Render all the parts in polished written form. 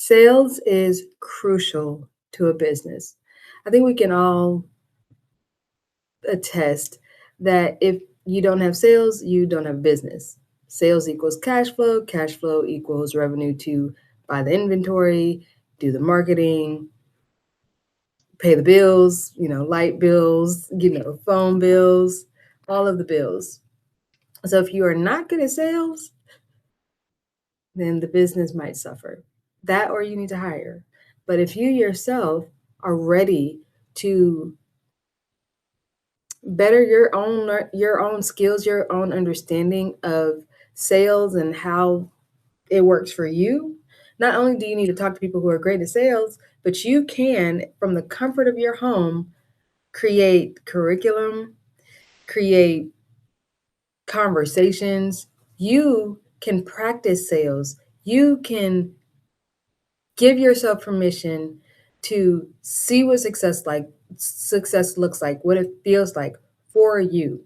Sales is crucial to a business. I think we can all attest that if you don't have sales, you don't have business. Sales equals cash flow equals revenue to buy the inventory, do the marketing, pay the bills, light bills, phone bills, all of the bills. So if you are not good at sales, then the business might suffer. That or you need to hire. But if you yourself are ready to better your own skills, your own understanding of sales and how it works for you, not only do you need to talk to people who are great at sales, but you can, from the comfort of your home, create curriculum, create conversations. You can practice sales. You can give yourself permission to see what success looks like, what it feels like for you.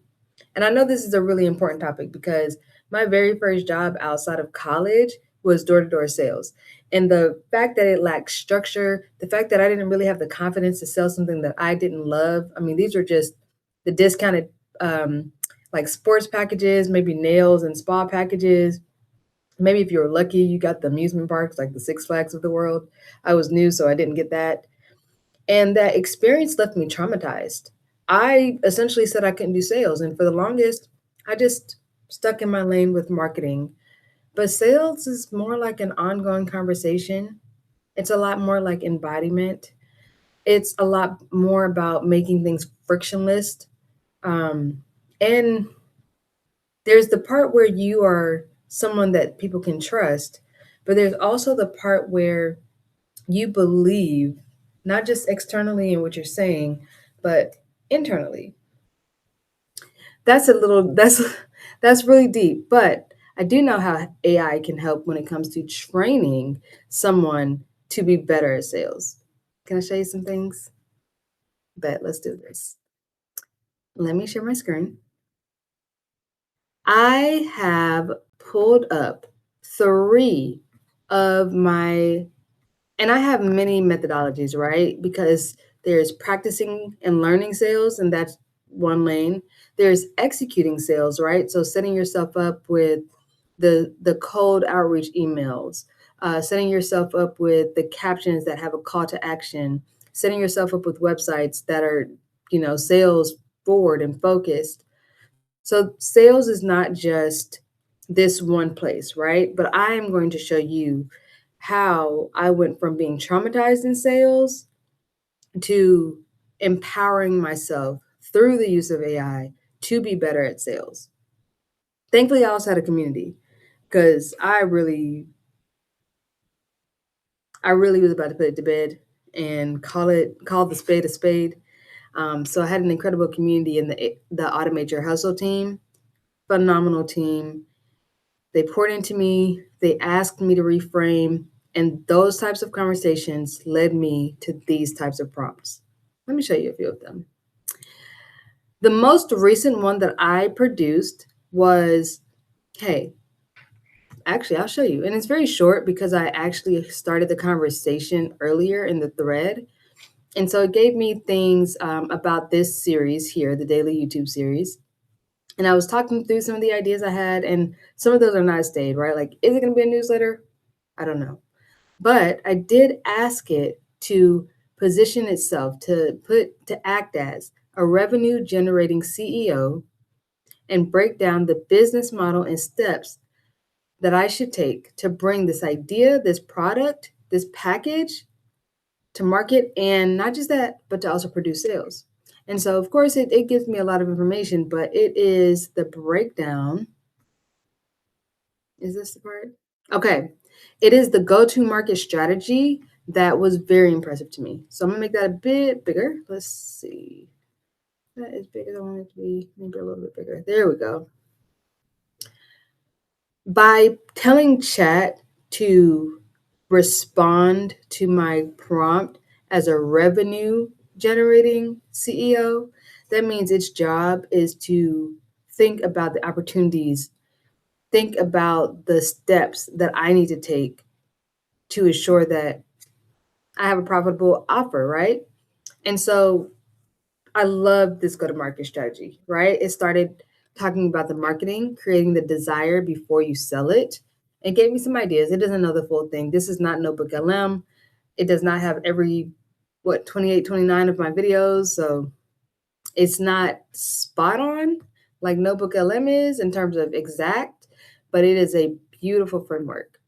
And I know this is a really important topic because my very first job outside of college was door-to-door sales. And the fact that it lacked structure, the fact that I didn't really have the confidence to sell something that I didn't love. I mean, these are just the discounted like sports packages, maybe nails and spa packages. Maybe if you were lucky, you got the amusement parks like the Six Flags of the world. I was new, so I didn't get that. And that experience left me traumatized. I essentially said I couldn't do sales. And for the longest, I just stuck in my lane with marketing. But sales is more like an ongoing conversation. It's a lot more like embodiment. It's a lot more about making things frictionless. And there's the part where you are someone that people can trust, but there's also the part where you believe, not just externally in what you're saying, but internally. That's that's really deep, but I do know how AI can help when it comes to training someone to be better at sales. Can I show you some things? Bet, let's do this. Let me share my screen. I have pulled up three of my, and I have many methodologies, right? Because there's practicing and learning sales, and that's one lane. There's executing sales, right? So setting yourself up with the cold outreach emails, setting yourself up with the captions that have a call to action, setting yourself up with websites that are, sales forward and focused. So sales is not just this one place, right? But I am going to show you how I went from being traumatized in sales to empowering myself through the use of AI to be better at sales. Thankfully, I also had a community because I really was about to put it to bed and call the spade a spade. So I had an incredible community in the Automate Your Hustle team, phenomenal team. They poured into me, they asked me to reframe, and those types of conversations led me to these types of prompts. Let me show you a few of them. The most recent one that I produced was, hey, actually, I'll show you. And it's very short because I actually started the conversation earlier in the thread. And so it gave me things about this series here, the daily YouTube series. And I was talking through some of the ideas I had, and some of those are not stayed, right? Like, is it going to be a newsletter? I don't know. But I did ask it to position itself to act as a revenue generating CEO and break down the business model and steps that I should take to bring this idea, this product, this package to market. And not just that, but to also produce sales. And so, of course, it gives me a lot of information, but it is the breakdown. Is this the part? Okay. It is the go to market strategy that was very impressive to me. So I'm going to make that a bit bigger. Let's see. That is bigger than I want it to be. Maybe a little bit bigger. There we go. By telling chat to respond to my prompt as a revenue generating CEO, that means its job is to think about the opportunities, think about the steps that I need to take to ensure that I have a profitable offer, right? And so I love this go to market strategy, right? It started talking about the marketing, creating the desire before you sell it, and gave me some ideas. It doesn't know the full thing. This is not Notebook LM. It does not have every, 28, 29 of my videos. So it's not spot on like Notebook LM is in terms of exact, but it is a beautiful framework.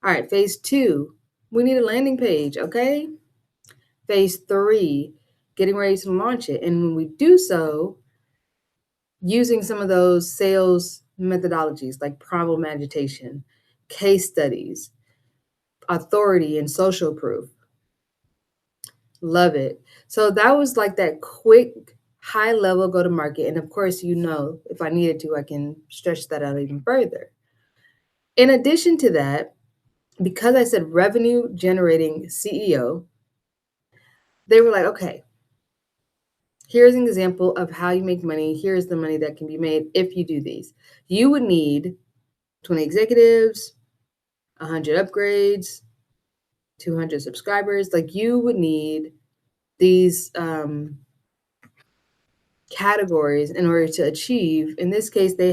All right, phase two, we need a landing page, okay? Phase three, getting ready to launch it. And when we do so, using some of those sales methodologies like problem agitation, case studies, authority, and social proof. Love it. So that was like that quick, high level go to market. And of course, if I needed to, I can stretch that out even further. In addition to that, because I said revenue generating CEO, they were like, okay, here's an example of how you make money. Here's the money that can be made if you do these. You would need 20 executives, 100 upgrades, 200 subscribers. Like you would need these categories in order to achieve. In this case, they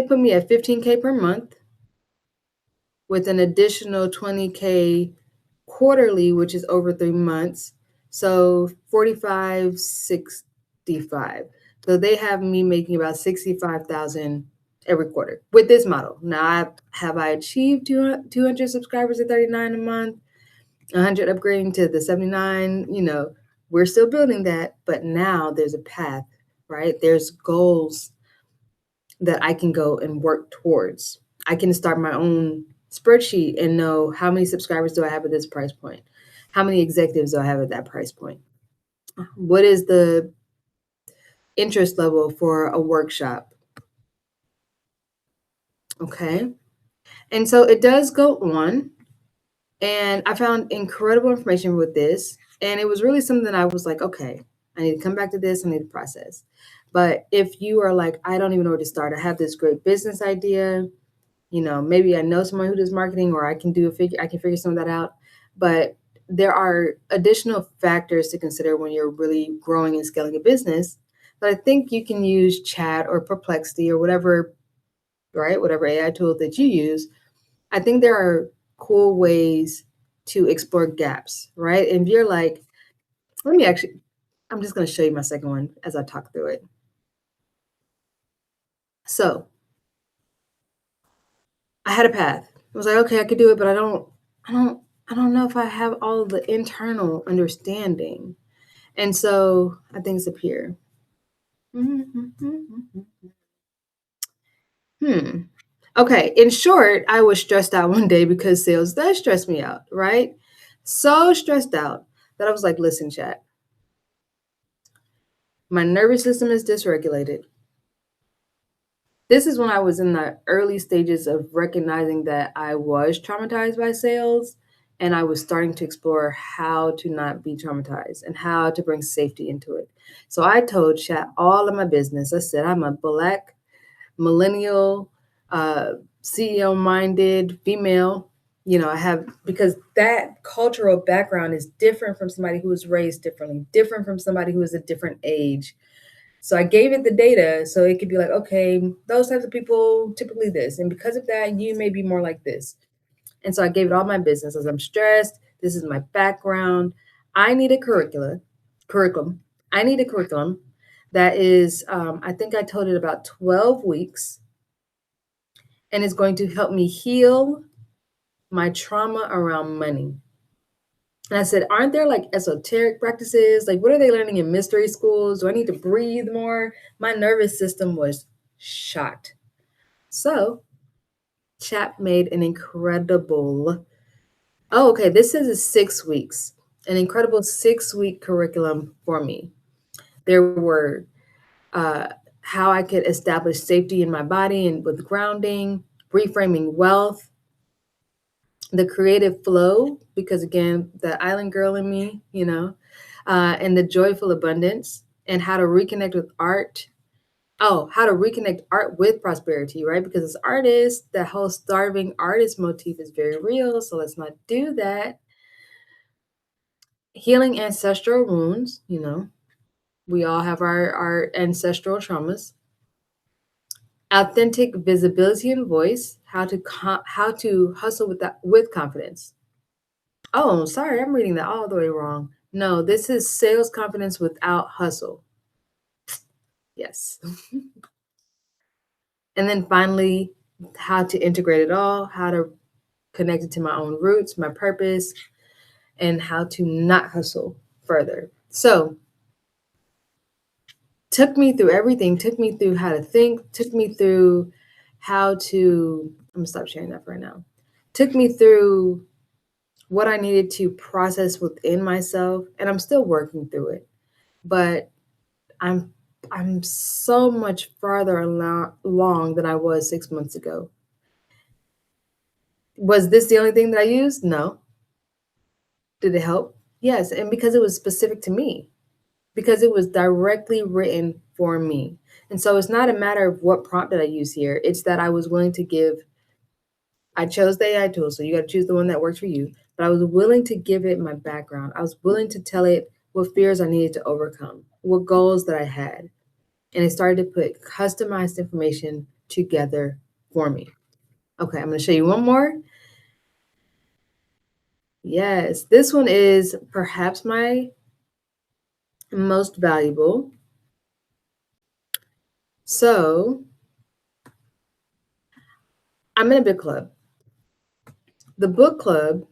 put me at 15K per month with an additional 20K quarterly, which is over 3 months. So 45, 65. So they have me making about 65,000 every quarter with this model. Now, have I achieved 200 subscribers at 39 a month, 100 upgrading to the 79? We're still building that, but now there's a path, right? There's goals that I can go and work towards. I can start my own spreadsheet and know how many subscribers do I have at this price point? How many executives do I have at that price point? What is the interest level for a workshop? Okay. And so it does go on. And I found incredible information with this. And it was really something that I was like, okay, I need to come back to this. I need to process. But if you are like, I don't even know where to start, I have this great business idea. Maybe I know someone who does marketing, or I can figure some of that out. But there are additional factors to consider when you're really growing and scaling a business. But I think you can use Chat or Perplexity or whatever, right? Whatever AI tool that you use. I think there are cool ways to explore gaps, right? And if you're like, I'm just going to show you my second one as I talk through it. So I had a path. I was like, okay, I could do it, but I don't know if I have all of the internal understanding. And so I think it's up here. Okay, in short, I was stressed out one day because sales does stress me out, right? So stressed out that I was like, listen, chat, my nervous system is dysregulated. This is when I was in the early stages of recognizing that I was traumatized by sales, and I was starting to explore how to not be traumatized and how to bring safety into it. So I told chat all of my business. I said, I'm a Black millennial, CEO minded female. Because that cultural background is different from somebody who was raised differently, different from somebody who is a different age. So I gave it the data so it could be like, okay, those types of people typically this. And because of that, you may be more like this. And so I gave it all my business as I'm stressed. This is my background. I need a curriculum. I need a curriculum that is, I think I told it about 12 weeks, and it's going to help me heal my trauma around money. And I said, aren't there like esoteric practices? Like, what are they learning in mystery schools? Do I need to breathe more? My nervous system was shot. So, Chat made an incredible, this says it's 6 weeks, an incredible 6-week curriculum for me. There were how I could establish safety in my body and with grounding, reframing wealth, the creative flow, because again, the island girl in me, and the joyful abundance, and how to reconnect with art, Oh, how to reconnect art with prosperity, right? Because as artists, the whole starving artist motif is very real. So let's not do that. Healing ancestral wounds, we all have our ancestral traumas. Authentic visibility and voice, how to hustle with confidence. Oh, sorry, I'm reading that all the way wrong. No, this is sales confidence without hustle. Yes. And then finally, how to integrate it all, how to connect it to my own roots, my purpose, and how to not hustle further. So, took me through everything, took me through how to think, took me through how to, I'm gonna stop sharing that for right now. Took me through what I needed to process within myself, and I'm still working through it. But I'm I'm so much farther along than I was 6 months ago. Was this the only thing that I used? No. Did it help? Yes, and because it was specific to me, because it was directly written for me. And so it's not a matter of what prompt did I use here. It's that I was willing to give, I chose the AI tool, so you got to choose the one that works for you. But I was willing to give it my background. I was willing to tell it what fears I needed to overcome, what goals that I had. And it started to put customized information together for me. Okay, I'm going to show you one more. Yes, this one is perhaps my most valuable. So I'm in a book club. The book club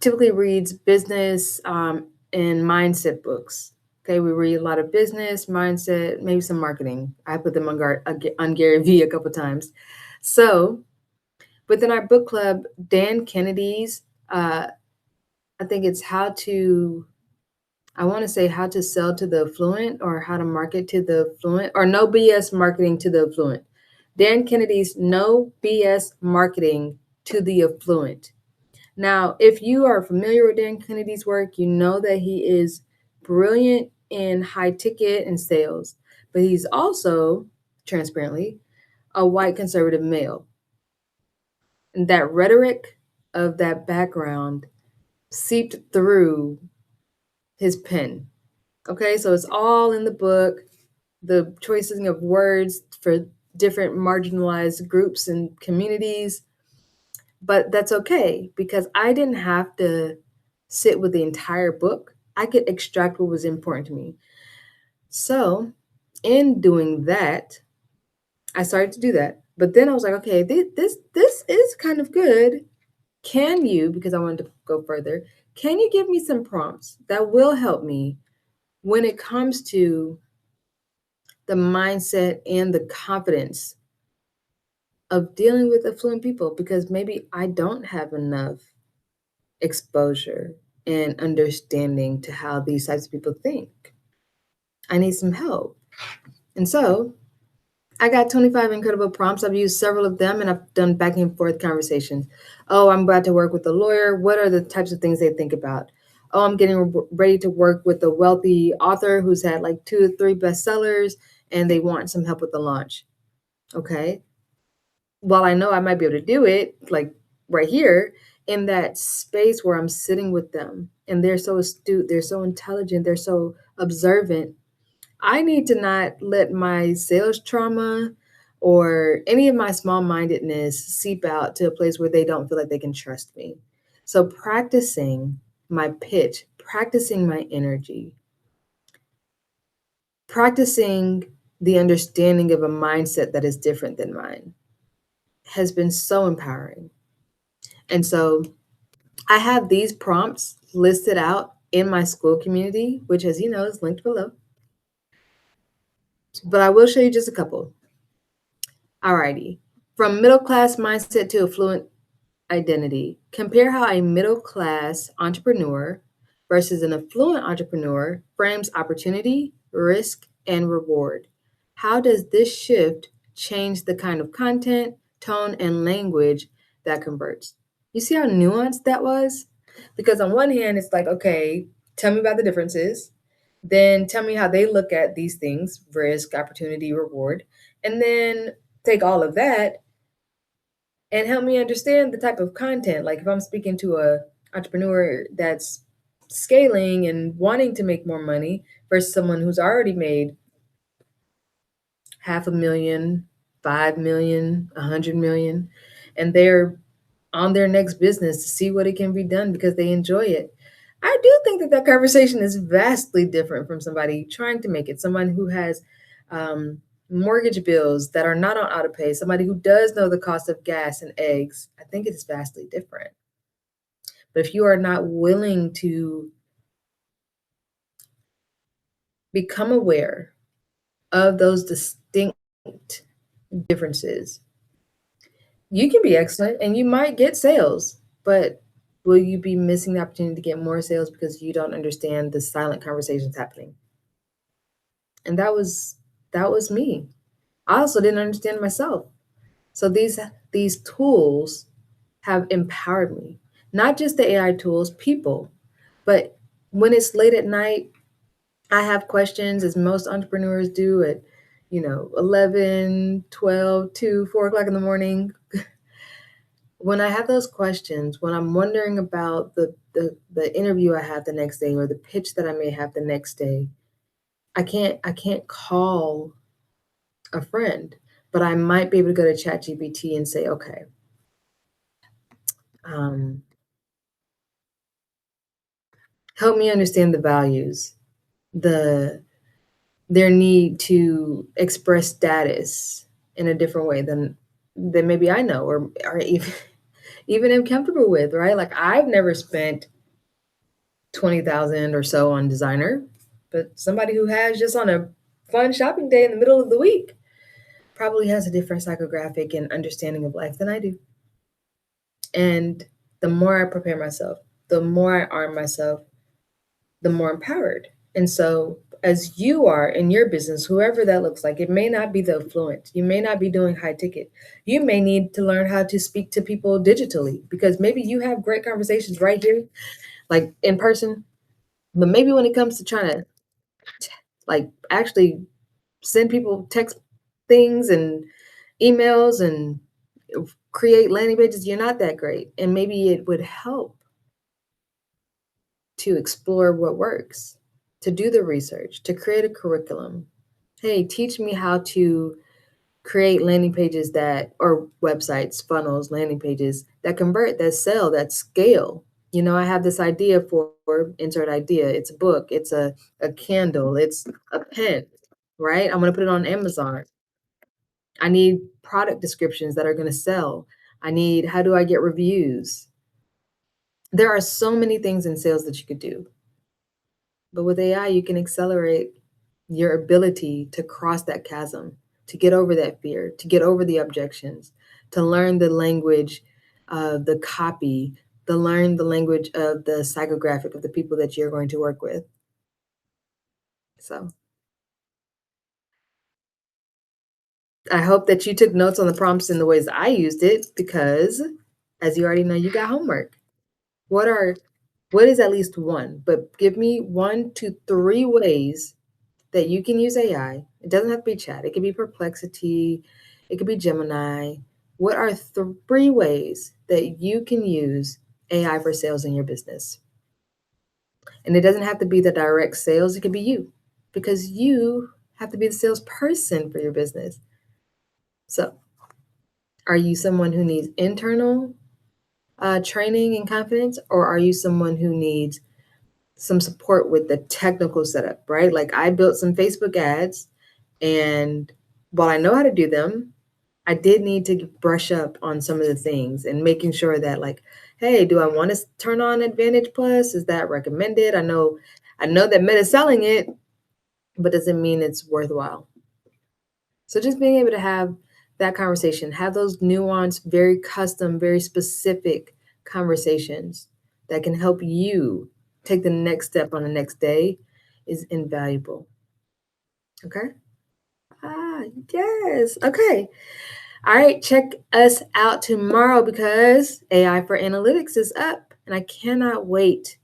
typically reads business and mindset books. Okay, we read a lot of business, mindset, maybe some marketing. I put them on Gary Vee a couple times. So within our book club, Dan Kennedy's, I think it's I want to say how to sell to the affluent or how to market to the affluent or no BS marketing to the affluent. Dan Kennedy's No BS Marketing to the Affluent. Now, if you are familiar with Dan Kennedy's work, you know that he is brilliant in high ticket and sales, but he's also, transparently, a white conservative male. And that rhetoric of that background seeped through his pen. Okay, so it's all in the book, the choicing of words for different marginalized groups and communities. But that's okay because I didn't have to sit with the entire book. I could extract what was important to me. So, in doing that, I started to do that. But then I was like, okay, this is kind of good. Can you, because I wanted to go further, can you give me some prompts that will help me when it comes to the mindset and the confidence of dealing with affluent people? Because maybe I don't have enough exposure and understanding to how these types of people think. I need some help. And so I got 25 incredible prompts. I've used several of them and I've done back and forth conversations. Oh, I'm about to work with a lawyer. What are the types of things they think about? Oh, I'm getting ready to work with a wealthy author who's had like 2 or 3 bestsellers and they want some help with the launch. Okay. While I know I might be able to do it, like right here, in that space where I'm sitting with them and they're so astute, they're so intelligent, they're so observant, I need to not let my sales trauma or any of my small mindedness seep out to a place where they don't feel like they can trust me. So, practicing my pitch, practicing my energy, practicing the understanding of a mindset that is different than mine has been so empowering. And so, I have these prompts listed out in my school community, which, as you know, is linked below. But I will show you just a couple. Alrighty. From middle class mindset to affluent identity, compare how a middle class entrepreneur versus an affluent entrepreneur frames opportunity, risk, and reward. How does this shift change the kind of content, tone, and language that converts? You see how nuanced that was? Because on one hand, it's like, okay, tell me about the differences. Then tell me how they look at these things: risk, opportunity, reward. And then take all of that and help me understand the type of content. Like if I'm speaking to a entrepreneur that's scaling and wanting to make more money versus someone who's already made half a million, 5 million, 100 million, and they're on their next business to see what it can be done because they enjoy it. I do think that that conversation is vastly different from somebody trying to make it, someone who has mortgage bills that are not on auto pay, somebody who does know the cost of gas and eggs. I think it is vastly different. But if you are not willing to become aware of those distinct differences, you can be excellent and you might get sales, but will you be missing the opportunity to get more sales because you don't understand the silent conversations happening? And that was me. I also didn't understand myself. So these tools have empowered me. Not just the AI tools, people. But when it's late at night, I have questions, as most entrepreneurs do, at 11, 12, 2, 4 o'clock in the morning. When I have those questions, when I'm wondering about the interview I have the next day or the pitch that I may have the next day, I can't call a friend, but I might be able to go to ChatGPT and say, okay, um, help me understand the values, the their need to express status in a different way than maybe I know or even even am comfortable with, right? Like I've never spent 20,000 or so on designer, but somebody who has just on a fun shopping day in the middle of the week probably has a different psychographic and understanding of life than I do. And the more I prepare myself, the more I arm myself, the more empowered. And so, as you are in your business, whoever that looks like, it may not be the affluent. You may not be doing high ticket. You may need to learn how to speak to people digitally because maybe you have great conversations right here, like in person. But maybe when it comes to trying to like actually send people text things and emails and create landing pages, you're not that great. And maybe it would help to explore what works, to do the research, to create a curriculum. Hey, teach me how to create landing pages that, or websites, funnels, landing pages that convert, that sell, that scale. I have this idea for insert idea. It's a book, it's a candle, it's a pen, right? I'm going to put it on Amazon. I need product descriptions that are going to sell. How do I get reviews? There are so many things in sales that you could do. But with AI, you can accelerate your ability to cross that chasm, to get over that fear, to get over the objections, to learn the language of the copy, to learn the language of the psychographic of the people that you're going to work with. So I hope that you took notes on the prompts in the ways I used it because, as you already know, you got homework. What are what is at least one? But give me 1 to 3 ways that you can use AI. It doesn't have to be chat. It could be Perplexity. It could be Gemini. What are 3 ways that you can use AI for sales in your business? And it doesn't have to be the direct sales. It could be you because you have to be the salesperson for your business. So, are you someone who needs internal training and confidence, or are you someone who needs some support with the technical setup, right? Like I built some Facebook ads, and while I know how to do them, I did need to brush up on some of the things and making sure that like, hey, do I want to turn on Advantage Plus? Is that recommended? I know that Meta's selling it, but doesn't mean it's worthwhile. So just being able to have that conversation, have those nuanced, very custom, very specific conversations that can help you take the next step on the next day is invaluable. Okay? Yes. Okay. All right. Check us out tomorrow because AI for Analytics is up, and I cannot wait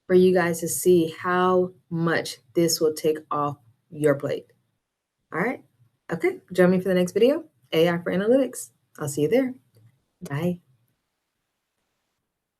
for you guys to see how much this will take off your plate. All right. Okay. Join me for the next video, AI for Analytics. I'll see you there. Bye.